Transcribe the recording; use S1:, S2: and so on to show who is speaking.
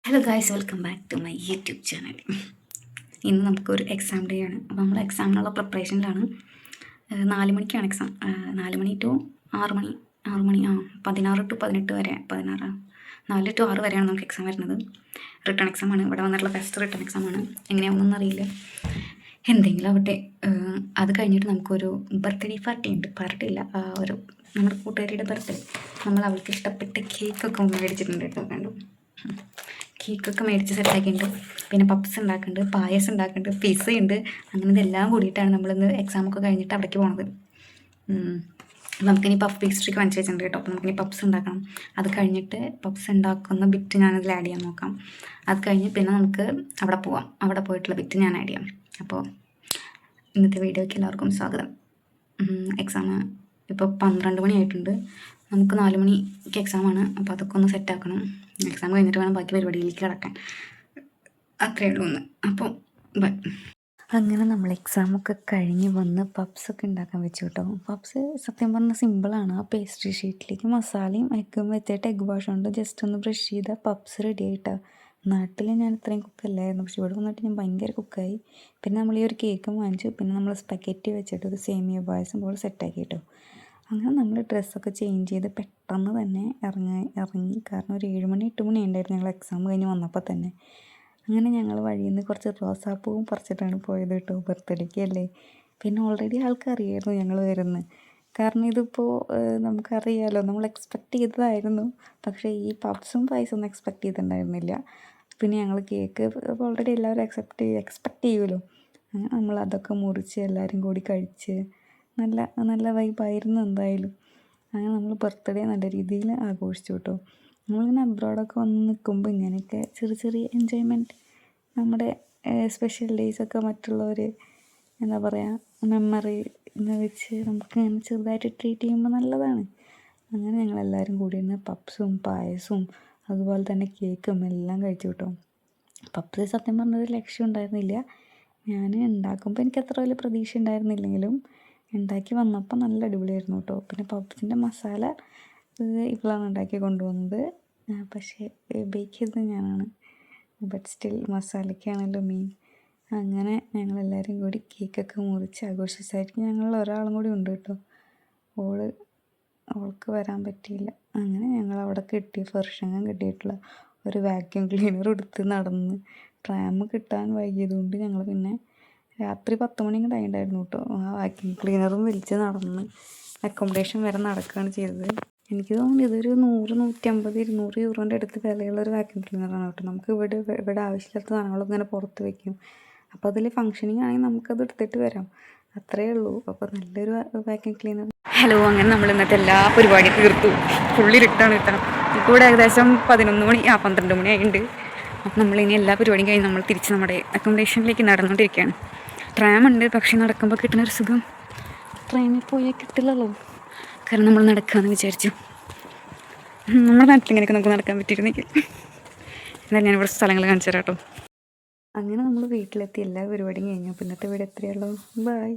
S1: Hello guys, welcome back to my YouTube channel. ഇന്ന് നമുക്കൊരു exam day ആണ്. അപ്പോൾ നമ്മൾ എക്സാമിനുള്ള പ്രിപ്പറേഷനിലാണ്. 4 മണിക്കാണ് എക്സാം. 4 മണി ടു 6 മണി 16 ടു 18 വരെ 4 ടു 6 വരെയാണ് നമുക്ക് എക്സാം വരുന്നത്. റിട്ടേൺ എക്സാമാണ്. ഇവിടെ വന്നിട്ടുള്ള ഫസ്റ്റ് റിട്ടേൺ എക്സാമാണ്. എങ്ങനെയാവുന്നൊന്നും അറിയില്ല. എന്തെങ്കിലും ആവട്ടെ. അത് കഴിഞ്ഞിട്ട് നമുക്കൊരു ബർത്ത്ഡേ പാർട്ടി ഉണ്ട്. പാർട്ടി ഇല്ല, ഒരു നമ്മുടെ കൂട്ടുകാരിയുടെ ബർത്ത്ഡേ. നമ്മൾ അവൾക്ക് ഇഷ്ടപ്പെട്ട കേക്കൊക്കെ മേടിച്ചിട്ടുണ്ട് കേട്ടോ. കണ്ടു, കേക്കൊക്കെ മേടിച്ച് സെറ്റാക്കിയിട്ടുണ്ട്. പിന്നെ പപ്സ് ഉണ്ടാക്കുന്നുണ്ട്, പായസം ഉണ്ടാക്കുന്നുണ്ട്, പിസ്സ ഉണ്ട്. അങ്ങനെ ഇതെല്ലാം കൂടിയിട്ടാണ് നമ്മളിന്ന് എക്സാമൊക്കെ കഴിഞ്ഞിട്ട് അവിടേക്ക് പോണത്. നമുക്കിനി പഫ് പേസ്ട്രിക്ക് വാങ്ങിച്ച് വെച്ചിട്ടുണ്ട് കേട്ടോ. അപ്പോൾ നമുക്കിനി പപ്സ് ഉണ്ടാക്കണം. അത് കഴിഞ്ഞിട്ട് പപ്സ് ഉണ്ടാക്കുന്ന ബിറ്റ് ഞാനതിൽ ആഡ് ചെയ്യാൻ നോക്കാം. അത് കഴിഞ്ഞ് പിന്നെ നമുക്ക് അവിടെ പോവാം. അവിടെ പോയിട്ടുള്ള ബിറ്റ് ഞാൻ ആഡ് ചെയ്യാം. അപ്പോൾ ഇന്നത്തെ വീഡിയോയ്ക്ക് എല്ലാവർക്കും സ്വാഗതം. എക്സാം ഇപ്പോൾ 12 മണിയായിട്ടുണ്ട്. നമുക്ക് 4 മണിക്ക് എക്സാമാണ്. അപ്പോൾ അതൊക്കെ ഒന്ന് സെറ്റാക്കണം. എക്സാം കഴിഞ്ഞിട്ട് വേണം ബാക്കി പരിപാടിയിലേക്ക് കിടക്കാൻ. അത്രയേ ഉള്ളൂ ഒന്ന്. അപ്പോൾ ബൈ. അങ്ങനെ നമ്മൾ എക്സാമൊക്കെ കഴിഞ്ഞ് വന്ന് പപ്സൊക്കെ ഉണ്ടാക്കാൻ വെച്ചു കേട്ടോ. പപ്സ് സത്യം പറഞ്ഞാൽ സിമ്പിളാണ്. ആ പേസ്ട്രി ഷീറ്റിലേക്ക് മസാലയും എഗ്ഗും വെച്ചിട്ട് എഗ്ഗ് വാഷ് കൊണ്ട് ജസ്റ്റ് ഒന്ന് ബ്രഷ് ചെയ്താൽ പപ്സ് റെഡി ആയിട്ടാണ്. നാട്ടിൽ ഞാൻ ഇത്രയും കുക്കല്ലായിരുന്നു, പക്ഷെ ഇവിടെ വന്നിട്ട് ഞാൻ ഭയങ്കര കുക്കായി. പിന്നെ നമ്മൾ ഈ ഒരു കേക്കും വാങ്ങിച്ചു. പിന്നെ നമ്മൾ സ്പെഗറ്റി വെച്ചിട്ട് ഒരു സേമിയ പായസം പോലെ സെറ്റാക്കി കേട്ടോ. അങ്ങനെ നമ്മൾ ഡ്രസ്സൊക്കെ ചേഞ്ച് ചെയ്ത് പെട്ടെന്ന് തന്നെ ഇറങ്ങി. കാരണം ഒരു 7 മണി 8 മണി ഉണ്ടായിരുന്നു ഞങ്ങൾ എക്സാം കഴിഞ്ഞ് വന്നപ്പോൾ തന്നെ. അങ്ങനെ ഞങ്ങൾ വഴിയിൽ നിന്ന് കുറച്ച് റോസാപ്പൂവും പറിച്ചിട്ടാണ് പോയത് കേട്ടോ. ബർത്ത്ഡേക്ക് അല്ലേ. പിന്നെ ഓൾറെഡി ആൾക്കറിയായിരുന്നു ഞങ്ങൾ വരുന്നത്. കാരണം ഇതിപ്പോൾ നമുക്കറിയാമല്ലോ, നമ്മൾ എക്സ്പെക്റ്റ് ചെയ്തതായിരുന്നു. പക്ഷേ ഈ പപ്സും പായസമൊന്നും എക്സ്പെക്റ്റ് ചെയ്തിട്ടുണ്ടായിരുന്നില്ല. പിന്നെ ഞങ്ങൾ കേക്ക് ഓൾറെഡി എല്ലാവരും എക്സ്പെക്റ്റ് ചെയ്യുമല്ലോ. അങ്ങനെ നമ്മൾ അതൊക്കെ മുറിച്ച് എല്ലാവരും കൂടി കഴിച്ച് നല്ല വൈബായിരുന്നു എന്തായാലും. അങ്ങനെ നമ്മൾ ബർത്ത്ഡേ നല്ല രീതിയിൽ ആഘോഷിച്ചു കേട്ടോ. നമ്മളിങ്ങനെ അബ്രോഡൊക്കെ വന്ന് നിൽക്കുമ്പോൾ ഇങ്ങനെയൊക്കെ ചെറിയ എൻജോയ്മെൻറ്റ്, നമ്മുടെ സ്പെഷ്യൽ ഡേയ്സൊക്കെ മറ്റുള്ളവർ എന്താ പറയുക മെമ്മറി എന്ന് വെച്ച് നമുക്ക് ഇങ്ങനെ ചെറുതായിട്ട് ട്രീറ്റ് ചെയ്യുമ്പോൾ നല്ലതാണ്. അങ്ങനെ ഞങ്ങളെല്ലാവരും കൂടി ഇരുന്ന് പപ്സും പായസവും അതുപോലെ തന്നെ കേക്കും എല്ലാം കഴിച്ചു കേട്ടോ. പപ്സ് സത്യം പറഞ്ഞൊരു ലക്ഷ്യം ഉണ്ടായിരുന്നില്ല. ഞാൻ ഉണ്ടാക്കുമ്പോൾ എനിക്ക് അത്ര വലിയ പ്രതീക്ഷ ഉണ്ടായിരുന്നില്ലെങ്കിലും ഉണ്ടാക്കി വന്നപ്പോൾ നല്ല അടിപൊളിയായിരുന്നു കേട്ടോ. പിന്നെ പപ്സിൻ്റെ മസാല ഇപ്പോഴാണ് ഉണ്ടാക്കി കൊണ്ടുവന്നത്. പക്ഷേ ബേക്ക് ചെയ്തത് ഞാനാണ്. ബട്ട് സ്റ്റിൽ മസാലയ്ക്കാണല്ലോ മെയിൻ. അങ്ങനെ ഞങ്ങളെല്ലാവരും കൂടി കേക്കൊക്കെ മുറിച്ച് ആഘോഷിച്ചായിരിക്കും. ഞങ്ങൾ ഒരാളും കൂടി ഉണ്ട് കേട്ടോ. അവൾക്ക് വരാൻ പറ്റിയില്ല. അങ്ങനെ ഞങ്ങൾ അവിടെ ഫർഷങ്ങം കിട്ടിയിട്ടുള്ള ഒരു വാക്യൂം ക്ലീനർ എടുത്ത് നടന്ന് ട്രാം കിട്ടാൻ വൈകിയതുകൊണ്ട് ഞങ്ങൾ പിന്നെ രാത്രി 10 മണി കൂടെ ആയിട്ടുണ്ടായിരുന്നു കേട്ടോ. ആ വാക്യൂം ക്ലീനറും വലിച്ച് നടന്ന് അക്കോമഡേഷൻ വരെ നടക്കുകയാണ് ചെയ്തത്. എനിക്ക് തോന്നുന്നു ഇതൊരു 100-150-200 യൂറോൻ്റെ അടുത്ത് വിലയുള്ളൊരു വാക്യൂം ക്ലീനറാണ് കേട്ടോ. നമുക്ക് ഇവിടെ ആവശ്യമില്ലാത്ത സാധനങ്ങളൊക്കെ ഇങ്ങനെ പുറത്ത് വയ്ക്കും. അപ്പോൾ അതിൽ ഫങ്ഷനിങ് ആണെങ്കിൽ നമുക്കത് എടുത്തിട്ട് വരാം, അത്രയേ ഉള്ളൂ. അപ്പോൾ നല്ലൊരു വാക്യൂം ക്ലീനർ. ഹലോ, അങ്ങനെ നമ്മൾ ഇന്നത്തെ എല്ലാ പരിപാടിയും തീർത്തു. ഫുള്ളിരിട്ടാണ് കിട്ടണം. ഇപ്പോൾ ഇവിടെ ഏകദേശം 11 മണി 12 മണി ആയിട്ടുണ്ട്. അപ്പം നമ്മളിനി എല്ലാ പരിപാടിയും കഴിഞ്ഞ് നമ്മൾ തിരിച്ച് നമ്മുടെ അക്കോമഡേഷനിലേക്ക് നടന്നുകൊണ്ടിരിക്കുകയാണ്. ട്രാമുണ്ട്, പക്ഷേ നടക്കുമ്പോൾ കിട്ടുന്നൊരു സുഖം ട്രെയിനിൽ പോയാൽ കിട്ടില്ലല്ലോ. കാരണം നമ്മൾ നടക്കാമെന്ന് വിചാരിച്ചു. നമ്മുടെ നാട്ടിലിങ്ങനെയൊക്കെ നമുക്ക് നടക്കാൻ പറ്റിയിരുന്നെങ്കിൽ. എന്നാൽ ഞാനിവിടെ സ്ഥലങ്ങൾ കാണിച്ചു തരാം കേട്ടോ. അങ്ങനെ നമ്മൾ വീട്ടിലെത്തി എല്ലാ പരിപാടിയും കഴിഞ്ഞു. പിന്നത്തെ വീട് എത്രയുള്ളൂ. ബൈ.